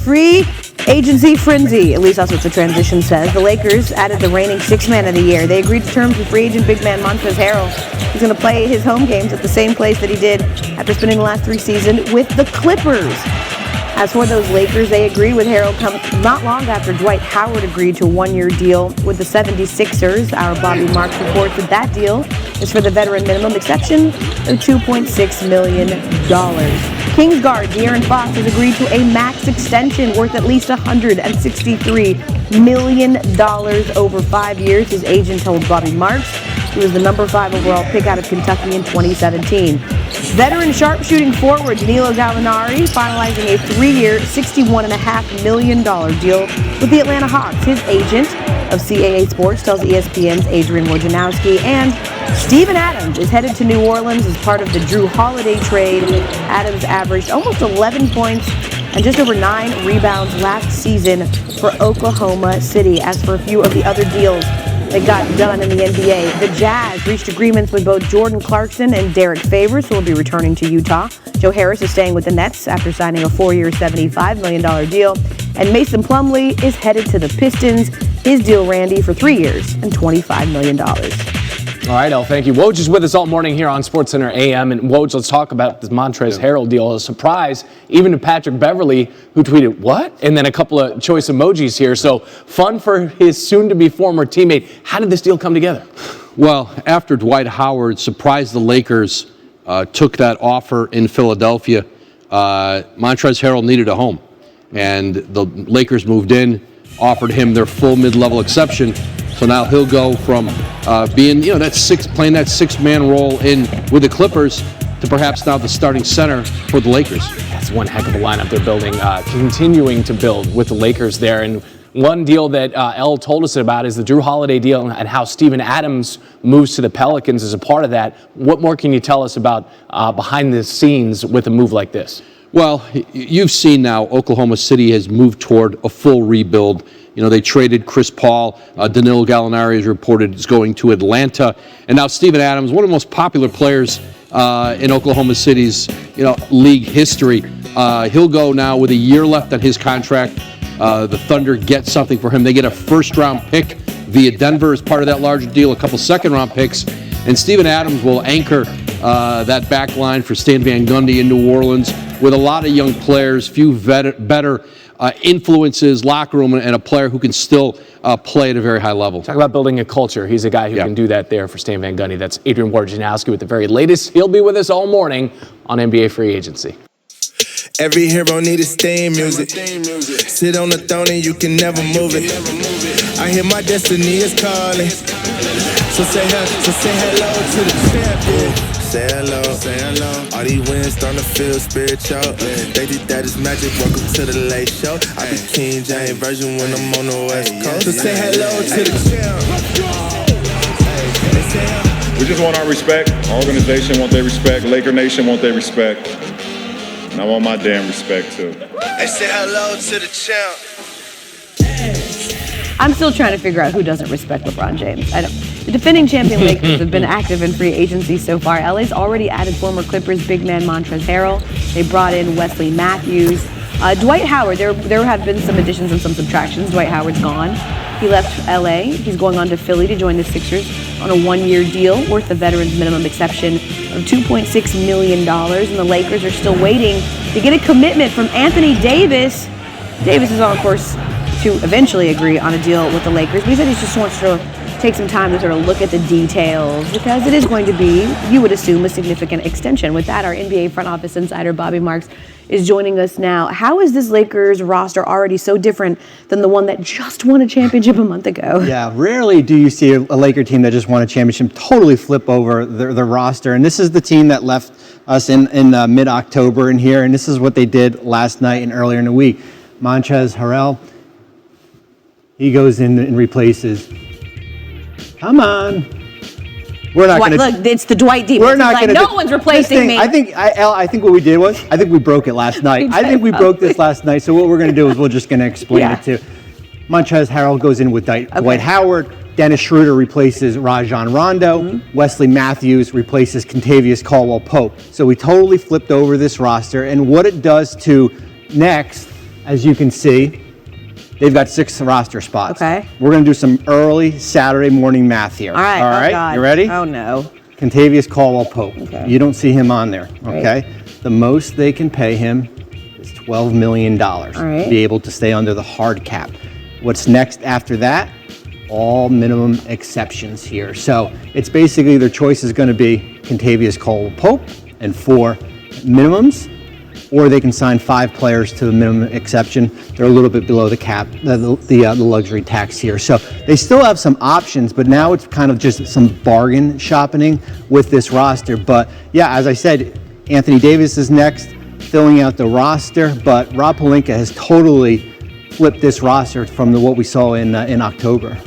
free agency frenzy. At least that's what the transition says. The Lakers added the reigning sixth man of the year. They agreed to terms with free agent big man Montrezl Harrell. He's going to play his home games at the same place that he did after spending the last 3 seasons with the Clippers. As for those Lakers, they agreed with Harrell not long after Dwight Howard agreed to a 1-year deal with the 76ers. Our Bobby Marks reports that deal is for the veteran minimum exception of $2.6 million. Kings guard De'Aaron Fox has agreed to a max extension worth at least $163 million over 5 years, his agent told Bobby Marks. He was the number 5 overall pick out of Kentucky in 2017. Veteran sharpshooting forward Danilo Gallinari finalizing a 3-year, $61.5 million deal with the Atlanta Hawks. His agent of CAA Sports tells ESPN's Adrian Wojnarowski. And Steven Adams is headed to New Orleans as part of the Drew Holiday trade. Adams averaged almost 11 points and just over 9 rebounds last season for Oklahoma City. As for a few of the other deals that got done in the NBA, the Jazz reached agreements with both Jordan Clarkson and Derek Favors, who will be returning to Utah. Joe Harris is staying with the Nets after signing a 4-year, $75 million deal. And Mason Plumlee is headed to the Pistons. His deal, Randy, for 3 years and $25 million. All right, El, thank you. Woj is with us all morning here on SportsCenter AM. And Woj, let's talk about this Montrezl Harrell deal. A surprise, even to Patrick Beverley, who tweeted, "What?" And then a couple of choice emojis here. So fun for his soon-to-be former teammate. How did this deal come together? Well, after Dwight Howard surprised the Lakers, took that offer in Philadelphia, Montrezl Harrell needed a home. And the Lakers moved in, offered him their full mid-level exception. So now he'll go from being, playing that 6-man role in with the Clippers to perhaps now the starting center for the Lakers. That's one heck of a lineup they're building, continuing to build with the Lakers there. And one deal that El told us about is the Drew Holiday deal and how Steven Adams moves to the Pelicans as a part of that. What more can you tell us about behind the scenes with a move like this? Well, you've seen now Oklahoma City has moved toward a full rebuild. They traded Chris Paul. Danilo Gallinari is reported is going to Atlanta. And now Steven Adams, one of the most popular players in Oklahoma City's league history. He'll go now with a year left on his contract. The Thunder get something for him. They get a first-round pick via Denver as part of that larger deal, a couple second-round picks. And Steven Adams will anchor that back line for Stan Van Gundy in New Orleans with a lot of young players, few better influences, locker room, and a player who can still play at a very high level. Talk about building a culture. He's a guy who can do that there for Stan Van Gundy. That's Adrian Wojnarowski with the very latest. He'll be with us all morning on NBA Free Agency. Every hero need his theme music. Sit on the throne and you can never move it. I hear my destiny is calling. So say hello to the champion. Say hello, say hello. All these wins starting to feel spiritual. They did that is magic. Welcome to the late show. I be King James version when I'm on the West Coast. So say hello to the champ. We just want our respect. Our organization want their respect. Laker Nation want their respect. And I want my damn respect too. They say hello to the champ. I'm still trying to figure out who doesn't respect LeBron James. The defending champion Lakers have been active in free agency so far. LA's already added former Clippers big man Montrezl Harrell. They brought in Wesley Matthews. Dwight Howard, there have been some additions and some subtractions. Dwight Howard's gone. He left LA. He's going on to Philly to join the Sixers on a 1-year deal worth the veteran's minimum exception of $2.6 million. And the Lakers are still waiting to get a commitment from Anthony Davis. Davis is on course to eventually agree on a deal with the Lakers. But he said he just wants to take some time to sort of look at the details because it is going to be, you would assume, a significant extension. With that, our NBA front office insider, Bobby Marks, is joining us now. How is this Lakers roster already so different than the one that just won a championship a month ago? Yeah, rarely do you see a Laker team that just won a championship totally flip over the roster. And this is the team that left us in mid-October in here, and this is what they did last night and earlier in the week. Montrezl Harrell, he goes in and replaces. Come on. We're not going to. Look, it's the Dwight defense. We're not going to. No one's replacing me. I think what we did was, I think we broke it last night. I think we broke this last night. So what we're going to do is we're just going to explain it to. Montrezl Harrell goes in with Dwight Howard. Dennis Schroeder replaces Rajon Rondo. Mm-hmm. Wesley Matthews replaces Kentavious Caldwell-Pope. So we totally flipped over this roster. And what it does to next, as you can see, they've got 6 roster spots. Okay. We're going to do some early Saturday morning math here. All right. All right. Oh, God. You ready? Oh, no. Contavious Caldwell-Pope. Okay. You don't see him on there. Okay. The most they can pay him is $12 million right. to be able to stay under the hard cap. What's next after that? All minimum exceptions here. So it's basically their choice is going to be Contavious Caldwell-Pope and 4 minimums, or they can sign 5 players to the minimum exception. They're a little bit below the cap, the luxury tax here. So they still have some options, but now it's kind of just some bargain shopping with this roster. But yeah, as I said, Anthony Davis is next, filling out the roster, but Rob Pelinka has totally flipped this roster from what we saw in October.